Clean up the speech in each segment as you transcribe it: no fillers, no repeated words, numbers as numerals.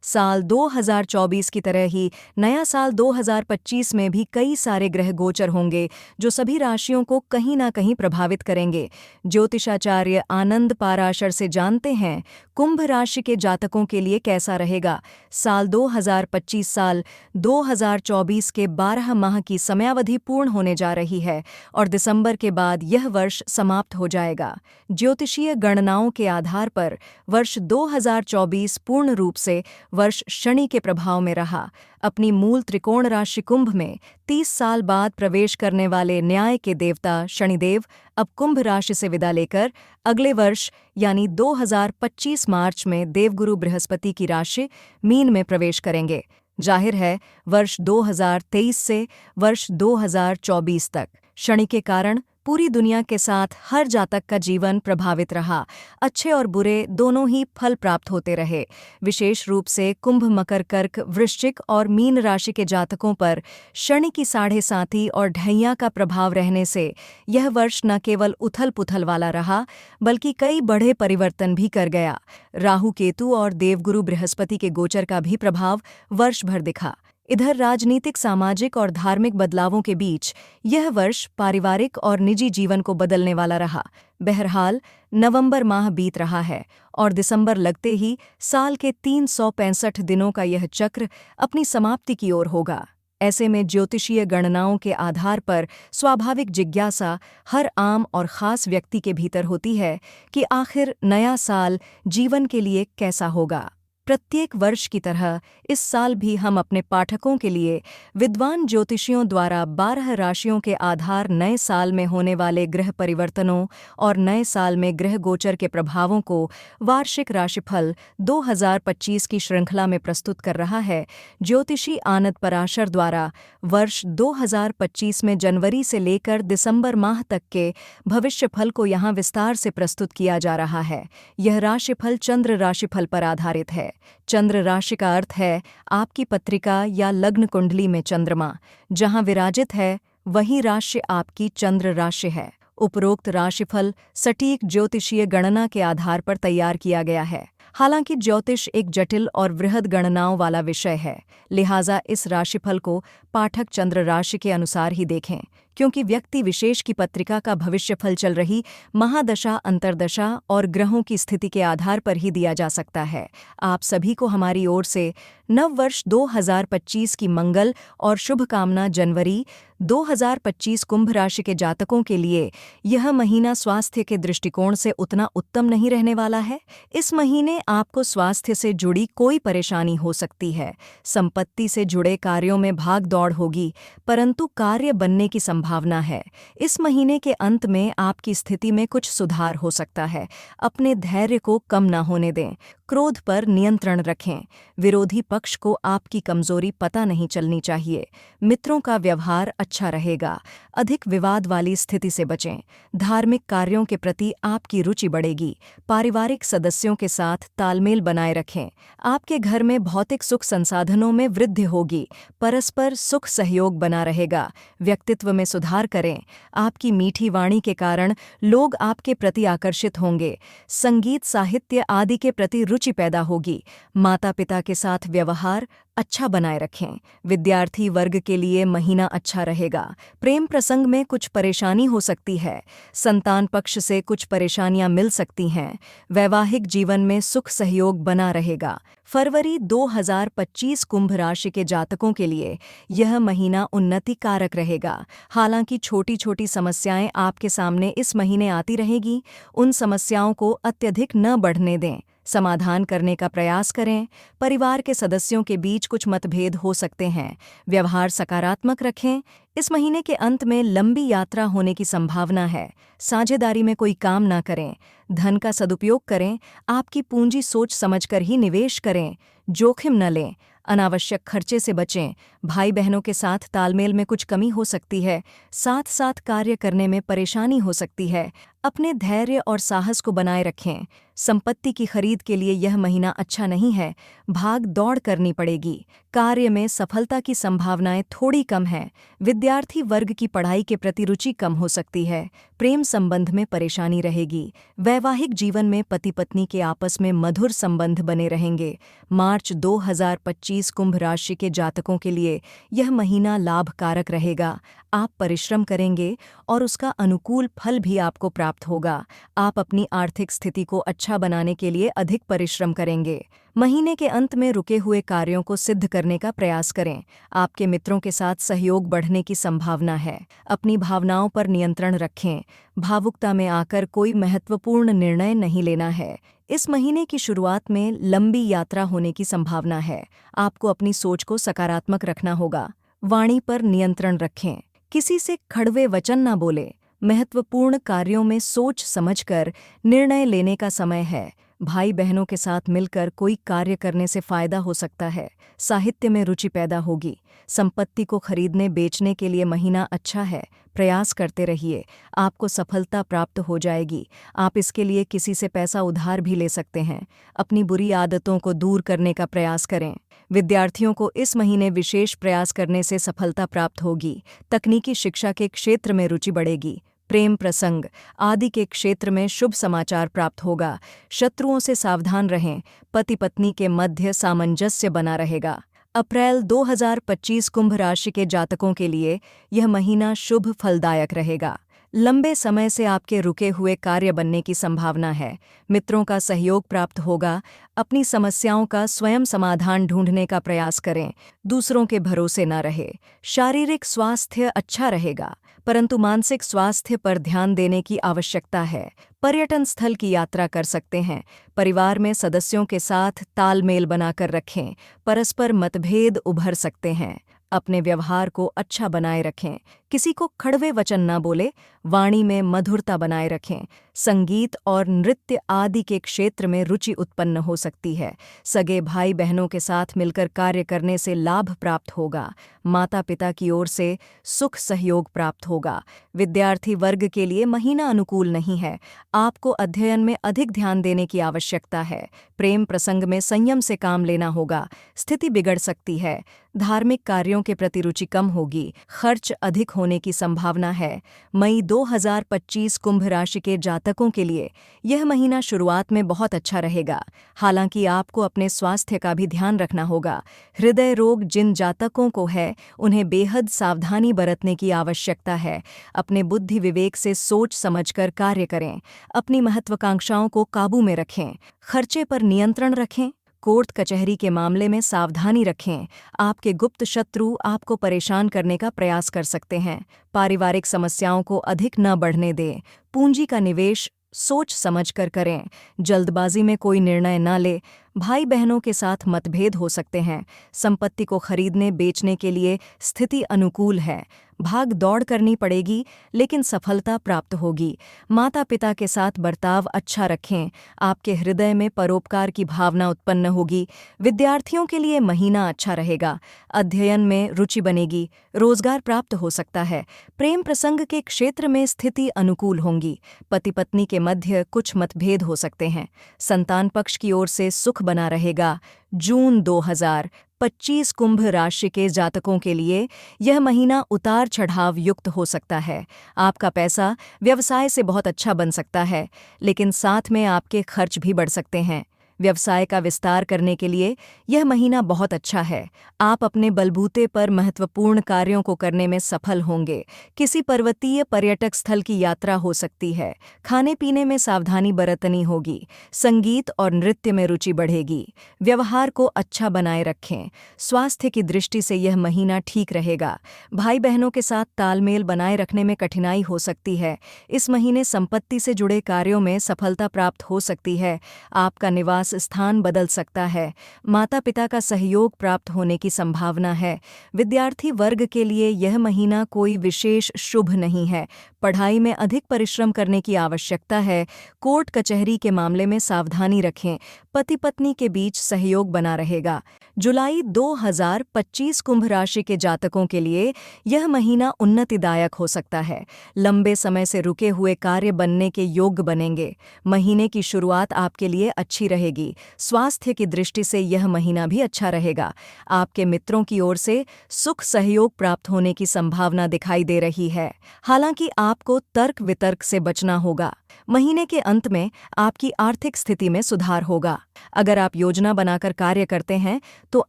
साल 2024 की तरह ही नया साल 2025 में भी कई सारे ग्रह गोचर होंगे जो सभी राशियों को कहीं ना कहीं प्रभावित करेंगे। ज्योतिषाचार्य आनंद पाराशर से जानते हैं कुंभ राशि के जातकों के लिए कैसा रहेगा। साल 2025 साल 2024 के 12 माह की समयावधि पूर्ण होने जा रही है और दिसंबर के बाद यह वर्ष समाप्त हो जाएगा। ज्योतिषीय गणनाओं के आधार पर वर्ष 2024 पूर्ण रूप से वर्ष शनि के प्रभाव में रहा। अपनी मूल त्रिकोण राशि कुंभ में 30 साल बाद प्रवेश करने वाले न्याय के देवता शनिदेव अब कुंभ राशि से विदा लेकर अगले वर्ष यानी 2025 मार्च में देवगुरु बृहस्पति की राशि मीन में प्रवेश करेंगे। जाहिर है वर्ष 2023 से वर्ष 2024 तक शनि के कारण पूरी दुनिया के साथ हर जातक का जीवन प्रभावित रहा। अच्छे और बुरे दोनों ही फल प्राप्त होते रहे। विशेष रूप से कुंभ, मकर, कर्क, वृश्चिक और मीन राशि के जातकों पर शनि की 7.5 और ढैया का प्रभाव रहने से यह वर्ष न केवल उथल पुथल वाला रहा बल्कि कई बड़े परिवर्तन भी कर गया। राहु, केतु और देवगुरु बृहस्पति के गोचर का भी प्रभाव वर्ष भर दिखा। इधर राजनीतिक, सामाजिक और धार्मिक बदलावों के बीच यह वर्ष पारिवारिक और निजी जीवन को बदलने वाला रहा। बहरहाल नवंबर माह बीत रहा है और दिसंबर लगते ही साल के 365 दिनों का यह चक्र अपनी समाप्ति की ओर होगा। ऐसे में ज्योतिषीय गणनाओं के आधार पर स्वाभाविक जिज्ञासा हर आम और खास व्यक्ति के भीतर होती है कि आखिर नया साल जीवन के लिए कैसा होगा। प्रत्येक वर्ष की तरह इस साल भी हम अपने पाठकों के लिए विद्वान ज्योतिषियों द्वारा 12 राशियों के आधार नए साल में होने वाले ग्रह परिवर्तनों और नए साल में ग्रह गोचर के प्रभावों को वार्षिक राशिफल 2025 की श्रृंखला में प्रस्तुत कर रहा है। ज्योतिषी आनंद पराशर द्वारा वर्ष 2025 में जनवरी से लेकर दिसंबर माह तक के भविष्यफल को यहाँ विस्तार से प्रस्तुत किया जा रहा है। यह राशिफल चंद्र राशिफल पर आधारित है। चंद्र राशि का अर्थ है आपकी पत्रिका या लग्न कुंडली में चंद्रमा जहां विराजित है वही राशि आपकी चंद्र राशि है। उपरोक्त राशिफल सटीक ज्योतिषीय गणना के आधार पर तैयार किया गया है। हालांकि ज्योतिष एक जटिल और वृहद गणनाओं वाला विषय है, लिहाजा इस राशिफल को पाठक चंद्र राशि के अनुसार ही देखें, क्योंकि व्यक्ति विशेष की पत्रिका का भविष्यफल चल रही महादशा, अंतर्दशा और ग्रहों की स्थिति के आधार पर ही दिया जा सकता है। आप सभी को हमारी ओर से नव वर्ष 2025 की मंगल और शुभकामना। जनवरी 2025 कुंभ राशि के जातकों के लिए यह महीना स्वास्थ्य के दृष्टिकोण से उतना उत्तम नहीं रहने वाला है। इस महीने आपको स्वास्थ्य से जुड़ी कोई परेशानी हो सकती है। संपत्ति से जुड़े कार्यों में भाग दौड़ होगी, परंतु कार्य बनने की संभावना है। इस महीने के अंत में आपकी स्थिति में कुछ सुधार हो सकता है। अपने धैर्य को कम न होने दें, क्रोध पर नियंत्रण रखें। विरोधी पक्ष को आपकी कमजोरी पता नहीं चलनी चाहिए। मित्रों का व्यवहार अच्छा रहेगा। अधिक विवाद वाली स्थिति से बचें। धार्मिक कार्यों के प्रति आपकी रुचि बढ़ेगी। पारिवारिक सदस्यों के साथ तालमेल बनाए रखें। आपके घर में भौतिक सुख संसाधनों में वृद्धि होगी। परस्पर सुख सहयोग बना रहेगा। व्यक्तित्व में सुधार करें। आपकी मीठी वाणी के कारण लोग आपके प्रति आकर्षित होंगे। संगीत, साहित्य आदि के प्रति रुचि पैदा होगी। माता पिता के साथ व्यवहार अच्छा बनाए रखें। विद्यार्थी वर्ग के लिए महीना अच्छा रहेगा। प्रेम प्रसंग में कुछ परेशानी हो सकती है। संतान पक्ष से कुछ परेशानियां मिल सकती हैं। वैवाहिक जीवन में सुख सहयोग बना रहेगा। फरवरी 2025 कुंभ राशि के जातकों के लिए यह महीना उन्नति कारक रहेगा। हालांकि छोटी छोटी समस्याएं आपके सामने इस महीने आती रहेगी। उन समस्याओं को अत्यधिक न बढ़ने दें। समाधान करने का प्रयास करें। परिवार के सदस्यों के बीच कुछ मतभेद हो सकते हैं। व्यवहार सकारात्मक रखें। इस महीने के अंत में लंबी यात्रा होने की संभावना है। साझेदारी में कोई काम ना करें। धन का सदुपयोग करें। आपकी पूंजी सोच समझकर ही निवेश करें। जोखिम न लें। अनावश्यक खर्चे से बचें। भाई बहनों के साथ तालमेल में कुछ कमी हो सकती है। साथ साथ कार्य करने में परेशानी हो सकती है। अपने धैर्य और साहस को बनाए रखें। संपत्ति की खरीद के लिए यह महीना अच्छा नहीं है, भाग दौड़ करनी पड़ेगी। कार्य में सफलता की संभावनाएं थोड़ी कम हैं। विद्यार्थी वर्ग की पढ़ाई के प्रति रुचि कम हो सकती है। प्रेम संबंध में परेशानी रहेगी। वैवाहिक जीवन में पति पत्नी के आपस में मधुर संबंध बने रहेंगे। मार्च 2025 कुंभ राशि के जातकों के लिए यह महीना लाभकारक रहेगा। आप परिश्रम करेंगे और उसका अनुकूल फल भी आपको प्राप्त होगा। आप अपनी आर्थिक स्थिति को अच्छा बनाने के लिए अधिक परिश्रम करेंगे। महीने के अंत में रुके हुए कार्यों को सिद्ध करने का प्रयास करें। आपके मित्रों के साथ सहयोग बढ़ने की संभावना है। अपनी भावनाओं पर नियंत्रण रखें। भावुकता में आकर कोई महत्वपूर्ण निर्णय नहीं लेना है। इस महीने की शुरुआत में लंबी यात्रा होने की संभावना है। आपको अपनी सोच को सकारात्मक रखना होगा। वाणी पर नियंत्रण रखें। किसी से कड़वे वचन न बोलें। महत्वपूर्ण कार्यों में सोच समझकर निर्णय लेने का समय है। भाई बहनों के साथ मिलकर कोई कार्य करने से फायदा हो सकता है। साहित्य में रुचि पैदा होगी। संपत्ति को खरीदने बेचने के लिए महीना अच्छा है। प्रयास करते रहिए, आपको सफलता प्राप्त हो जाएगी। आप इसके लिए किसी से पैसा उधार भी ले सकते हैं। अपनी बुरी आदतों को दूर करने का प्रयास करें। विद्यार्थियों को इस महीने विशेष प्रयास करने से सफलता प्राप्त होगी। तकनीकी शिक्षा के क्षेत्र में रुचि बढ़ेगी। प्रेम प्रसंग आदि के क्षेत्र में शुभ समाचार प्राप्त होगा। शत्रुओं से सावधान रहें। पति पत्नी के मध्य सामंजस्य बना रहेगा। अप्रैल 2025 कुंभ राशि के जातकों के लिए यह महीना शुभ फलदायक रहेगा। लंबे समय से आपके रुके हुए कार्य बनने की संभावना है। मित्रों का सहयोग प्राप्त होगा। अपनी समस्याओं का स्वयं समाधान ढूंढने का प्रयास करें। दूसरों के भरोसे न रहे। शारीरिक स्वास्थ्य अच्छा रहेगा, परंतु मानसिक स्वास्थ्य पर ध्यान देने की आवश्यकता है। पर्यटन स्थल की यात्रा कर सकते हैं। परिवार में सदस्यों के साथ तालमेल बनाकर रखें। परस्पर मतभेद उभर सकते हैं। अपने व्यवहार को अच्छा बनाए रखें। किसी को कड़वे वचन न बोले। वाणी में मधुरता बनाए रखें। संगीत और नृत्य आदि के क्षेत्र में रुचि उत्पन्न हो सकती है। सगे भाई बहनों के साथ मिलकर कार्य करने से लाभ प्राप्त होगा। माता पिता की ओर से सुख सहयोग प्राप्त होगा। विद्यार्थी वर्ग के लिए महीना अनुकूल नहीं है। आपको अध्ययन में अधिक ध्यान देने की आवश्यकता है। प्रेम प्रसंग में संयम से काम लेना होगा। स्थिति बिगड़ सकती है। धार्मिक कार्यों के प्रति रुचि कम होगी। खर्च अधिक होने की संभावना है। मई 2025 कुंभ राशि के जातकों के लिए यह महीना शुरुआत में बहुत अच्छा रहेगा। हालांकि आपको अपने स्वास्थ्य का भी ध्यान रखना होगा। हृदय रोग जिन जातकों को है, उन्हें बेहद सावधानी बरतने की आवश्यकता है। अपने बुद्धि विवेक से सोच समझकर कार्य करें। अपनी महत्वाकांक्षाओं को काबू में रखें। खर्चे पर नियंत्रण रखें। कोर्ट कचहरी के मामले में सावधानी रखें। आपके गुप्त शत्रु आपको परेशान करने का प्रयास कर सकते हैं। पारिवारिक समस्याओं को अधिक न बढ़ने दें। पूंजी का निवेश सोच समझकर करें। जल्दबाजी में कोई निर्णय न ले। भाई बहनों के साथ मतभेद हो सकते हैं। संपत्ति को खरीदने बेचने के लिए स्थिति अनुकूल है। भाग दौड़ करनी पड़ेगी, लेकिन सफलता प्राप्त होगी। माता पिता के साथ बर्ताव अच्छा रखें। आपके हृदय में परोपकार की भावना उत्पन्न होगी। विद्यार्थियों के लिए महीना अच्छा रहेगा। अध्ययन में रुचि बनेगी। रोजगार प्राप्त हो सकता है। प्रेम प्रसंग के क्षेत्र में स्थिति अनुकूल होंगी। पति पत्नी के मध्य कुछ मतभेद हो सकते हैं। संतान पक्ष की ओर से सुख बना रहेगा। जून 2025 कुंभ राशि के जातकों के लिए यह महीना उतार चढ़ाव युक्त हो सकता है। आपका पैसा व्यवसाय से बहुत अच्छा बन सकता है, लेकिन साथ में आपके खर्च भी बढ़ सकते हैं। व्यवसाय का विस्तार करने के लिए यह महीना बहुत अच्छा है। आप अपने बलबूते पर महत्वपूर्ण कार्यों को करने में सफल होंगे। किसी पर्वतीय पर्यटक स्थल की यात्रा हो सकती है। खाने पीने में सावधानी बरतनी होगी। संगीत और नृत्य में रुचि बढ़ेगी। व्यवहार को अच्छा बनाए रखें। स्वास्थ्य की दृष्टि से यह महीना ठीक रहेगा। भाई बहनों के साथ तालमेल बनाए रखने में कठिनाई हो सकती है। इस महीने संपत्ति से जुड़े कार्यों में सफलता प्राप्त हो सकती है। आपका निवास स्थान बदल सकता है। माता पिता का सहयोग प्राप्त होने की संभावना है। विद्यार्थी वर्ग के लिए यह महीना कोई विशेष शुभ नहीं है। पढ़ाई में अधिक परिश्रम करने की आवश्यकता है। कोर्ट कचहरी के मामले में सावधानी रखें। पति पत्नी के बीच सहयोग बना रहेगा। जुलाई 2025 कुंभ राशि के जातकों के लिए यह महीना उन्नतिदायक हो सकता है। लंबे समय से रुके हुए कार्य बनने के योग्य बनेंगे। महीने की शुरुआत आपके लिए अच्छी रहेगी। स्वास्थ्य की दृष्टि से यह महीना भी अच्छा रहेगा। आपके मित्रों की ओर से सुख सहयोग प्राप्त होने की संभावना दिखाई दे रही है। हालांकि आपको तर्क वितर्क से बचना होगा। महीने के अंत में आपकी आर्थिक स्थिति में सुधार होगा। अगर आप योजना बनाकर कार्य करते हैं तो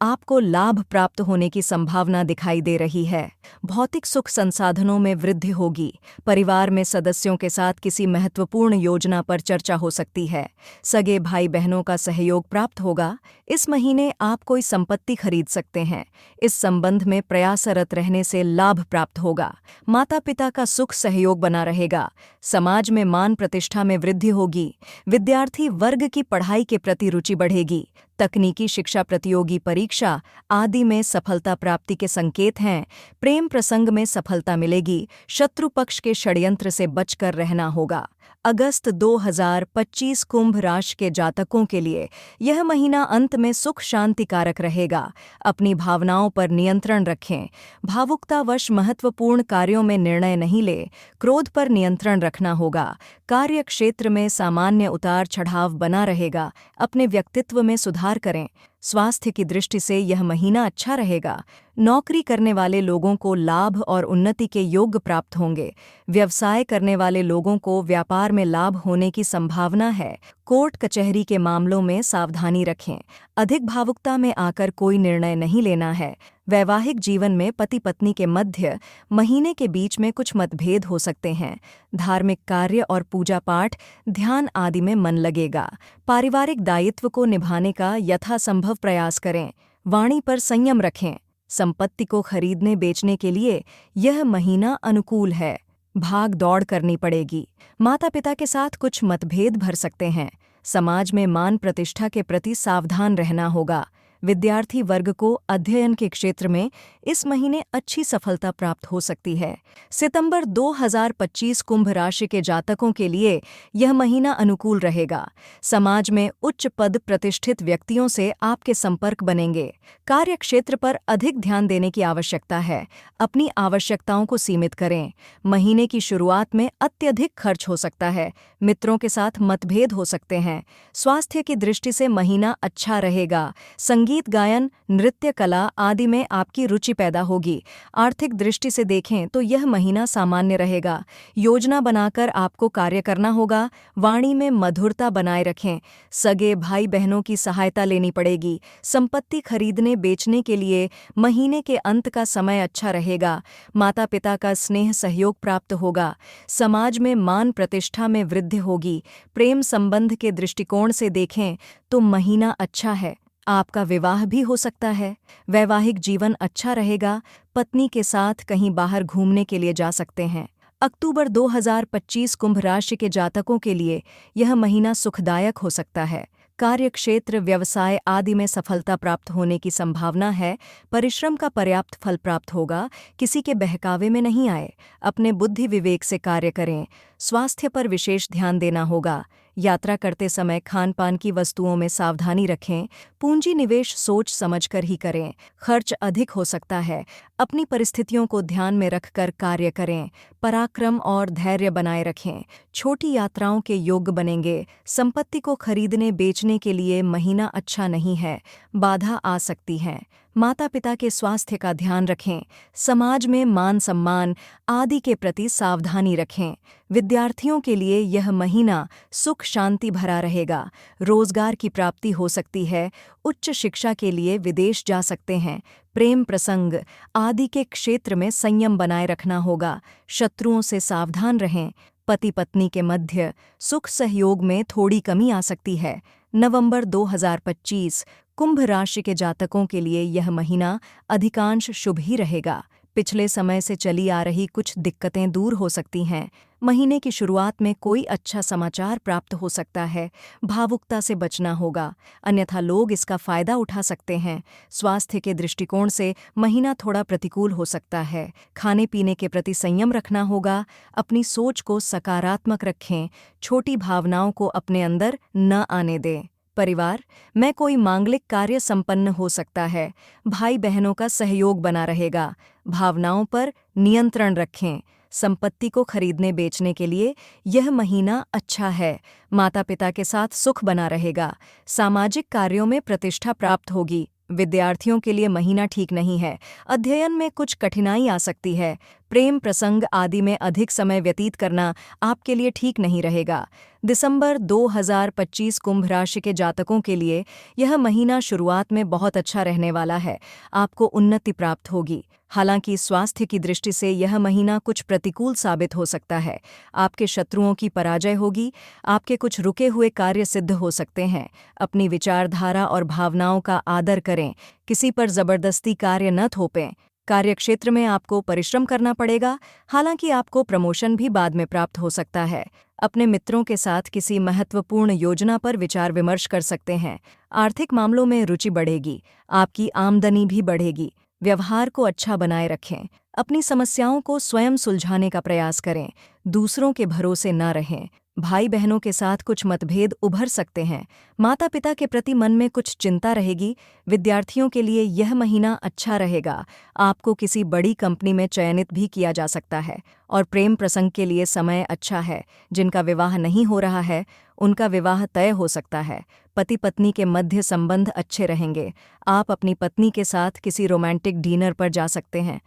आपको लाभ प्राप्त होने की संभावना दिखाई दे रही है। भौतिक सुख संसाधनों में वृद्धि होगी। परिवार में सदस्यों के साथ किसी महत्वपूर्ण योजना पर चर्चा हो सकती है। सगे भाई बहनों का सहयोग प्राप्त होगा। इस महीने आप कोई संपत्ति खरीद सकते हैं। इस संबंध में प्रयासरत रहने से लाभ प्राप्त होगा। माता पिता का सुख सहयोग बना रहेगा। समाज में मान प्रतिष्ठा में वृद्धि होगी। विद्यार्थी वर्ग की पढ़ाई के प्रति रुचि बढ़ेगी। तकनीकी शिक्षा प्रतियोगी परीक्षा आदि में सफलता प्राप्ति के संकेत हैं। प्रेम प्रसंग में सफलता मिलेगी। शत्रु पक्ष के षड्यंत्र से बचकर रहना होगा। अगस्त 2025 कुंभ राशि के जातकों के लिए यह महीना अंत में सुख शांति कारक रहेगा। अपनी भावनाओं पर नियंत्रण रखें। भावुकतावश महत्वपूर्ण कार्यों में निर्णय नहीं ले। क्रोध पर नियंत्रण रखना होगा। कार्य क्षेत्र में सामान्य उतार चढ़ाव बना रहेगा। अपने व्यक्तित्व में सुधार करें। स्वास्थ्य की दृष्टि से यह महीना अच्छा रहेगा। नौकरी करने वाले लोगों को लाभ और उन्नति के योग प्राप्त होंगे। व्यवसाय करने वाले लोगों को व्यापार में लाभ होने की संभावना है। कोर्ट कचहरी के मामलों में सावधानी रखें। अधिक भावुकता में आकर कोई निर्णय नहीं लेना है। वैवाहिक जीवन में पति पत्नी के मध्य महीने के बीच में कुछ मतभेद हो सकते हैं। धार्मिक कार्य और पूजा पाठ ध्यान आदि में मन लगेगा। पारिवारिक दायित्व को निभाने का यथासंभव प्रयास करें। वाणी पर संयम रखें। संपत्ति को खरीदने बेचने के लिए यह महीना अनुकूल है। भाग दौड़ करनी पड़ेगी। माता पिता के साथ कुछ मतभेद भर सकते हैं। समाज में मान प्रतिष्ठा के प्रति सावधान रहना होगा। विद्यार्थी वर्ग को अध्ययन के क्षेत्र में इस महीने अच्छी सफलता प्राप्त हो सकती है। सितंबर 2025 कुंभ राशि के जातकों के लिए यह महीना अनुकूल रहेगा। समाज में उच्च पद प्रतिष्ठित व्यक्तियों से आपके संपर्क बनेंगे। कार्य क्षेत्र पर अधिक ध्यान देने की आवश्यकता है। अपनी आवश्यकताओं को सीमित करें। महीने की शुरुआत में अत्यधिक खर्च हो सकता है। मित्रों के साथ मतभेद हो सकते हैं। स्वास्थ्य की दृष्टि से महीना अच्छा रहेगा। संगीत गायन नृत्य कला आदि में आपकी रुचि पैदा होगी। आर्थिक दृष्टि से देखें तो यह महीना सामान्य रहेगा। योजना बनाकर आपको कार्य करना होगा। वाणी में मधुरता बनाए रखें। सगे भाई बहनों की सहायता लेनी पड़ेगी। संपत्ति खरीदने बेचने के लिए महीने के अंत का समय अच्छा रहेगा। माता पिता का स्नेह सहयोग प्राप्त होगा। समाज में मान प्रतिष्ठा में वृद्धि होगी। प्रेम संबंध के दृष्टिकोण से देखें तो महीना अच्छा है। आपका विवाह भी हो सकता है। वैवाहिक जीवन अच्छा रहेगा। पत्नी के साथ कहीं बाहर घूमने के लिए जा सकते हैं। अक्टूबर 2025 कुंभ राशि के जातकों के लिए यह महीना सुखदायक हो सकता है। कार्यक्षेत्र व्यवसाय आदि में सफलता प्राप्त होने की संभावना है। परिश्रम का पर्याप्त फल प्राप्त होगा। किसी के बहकावे में नहीं आए। अपने बुद्धि विवेक से कार्य करें। स्वास्थ्य पर विशेष ध्यान देना होगा। यात्रा करते समय खान पान की वस्तुओं में सावधानी रखें। पूंजी निवेश सोच समझकर ही करें। खर्च अधिक हो सकता है। अपनी परिस्थितियों को ध्यान में रखकर कार्य करें। पराक्रम और धैर्य बनाए रखें। छोटी यात्राओं के योग्य बनेंगे। संपत्ति को खरीदने बेचने के लिए महीना अच्छा नहीं है। बाधा आ सकती है। माता पिता के स्वास्थ्य का ध्यान रखें। समाज में मान सम्मान आदि के प्रति सावधानी रखें। विद्यार्थियों के लिए यह महीना सुख शांति भरा रहेगा। रोजगार की प्राप्ति हो सकती है। उच्च शिक्षा के लिए विदेश जा सकते हैं। प्रेम प्रसंग आदि के क्षेत्र में संयम बनाए रखना होगा। शत्रुओं से सावधान रहें। पति पत्नी के मध्य सुख सहयोग में थोड़ी कमी आ सकती है। नवंबर 2025 कुंभ राशि के जातकों के लिए यह महीना अधिकांश शुभ ही रहेगा। पिछले समय से चली आ रही कुछ दिक्कतें दूर हो सकती हैं। महीने की शुरुआत में कोई अच्छा समाचार प्राप्त हो सकता है। भावुकता से बचना होगा, अन्यथा लोग इसका फायदा उठा सकते हैं। स्वास्थ्य के दृष्टिकोण से महीना थोड़ा प्रतिकूल हो सकता है। खाने पीने के प्रति संयम रखना होगा। अपनी सोच को सकारात्मक रखें। छोटी भावनाओं को अपने अंदर न आने दें। परिवार में कोई मांगलिक कार्य संपन्न हो सकता है। भाई बहनों का सहयोग बना रहेगा। भावनाओं पर नियंत्रण रखें। संपत्ति को खरीदने बेचने के लिए यह महीना अच्छा है। माता पिता के साथ सुख बना रहेगा। सामाजिक कार्यों में प्रतिष्ठा प्राप्त होगी। विद्यार्थियों के लिए महीना ठीक नहीं है। अध्ययन में कुछ कठिनाई आ सकती है। प्रेम प्रसंग आदि में अधिक समय व्यतीत करना आपके लिए ठीक नहीं रहेगा। दिसंबर 2025 कुंभ राशि के जातकों के लिए यह महीना शुरुआत में बहुत अच्छा रहने वाला है। आपको उन्नति प्राप्त होगी। हालांकि स्वास्थ्य की दृष्टि से यह महीना कुछ प्रतिकूल साबित हो सकता है। आपके शत्रुओं की पराजय होगी। आपके कुछ रुके हुए कार्य सिद्ध हो सकते हैं। अपनी विचारधारा और भावनाओं का आदर करें। किसी पर जबरदस्ती कार्य न थोपें। कार्यक्षेत्र में आपको परिश्रम करना पड़ेगा। हालांकि आपको प्रमोशन भी बाद में प्राप्त हो सकता है। अपने मित्रों के साथ किसी महत्वपूर्ण योजना पर विचार विमर्श कर सकते हैं। आर्थिक मामलों में रुचि बढ़ेगी। आपकी आमदनी भी बढ़ेगी। व्यवहार को अच्छा बनाए रखें। अपनी समस्याओं को स्वयं सुलझाने का प्रयास करें। दूसरों के भरोसे न रहें। भाई बहनों के साथ कुछ मतभेद उभर सकते हैं। माता पिता के प्रति मन में कुछ चिंता रहेगी। विद्यार्थियों के लिए यह महीना अच्छा रहेगा। आपको किसी बड़ी कंपनी में चयनित भी किया जा सकता है। और प्रेम प्रसंग के लिए समय अच्छा है। जिनका विवाह नहीं हो रहा है उनका विवाह तय हो सकता है। पति पत्नी के मध्य संबंध अच्छे रहेंगे। आप अपनी पत्नी के साथ किसी रोमांटिक डिनर पर जा सकते हैं।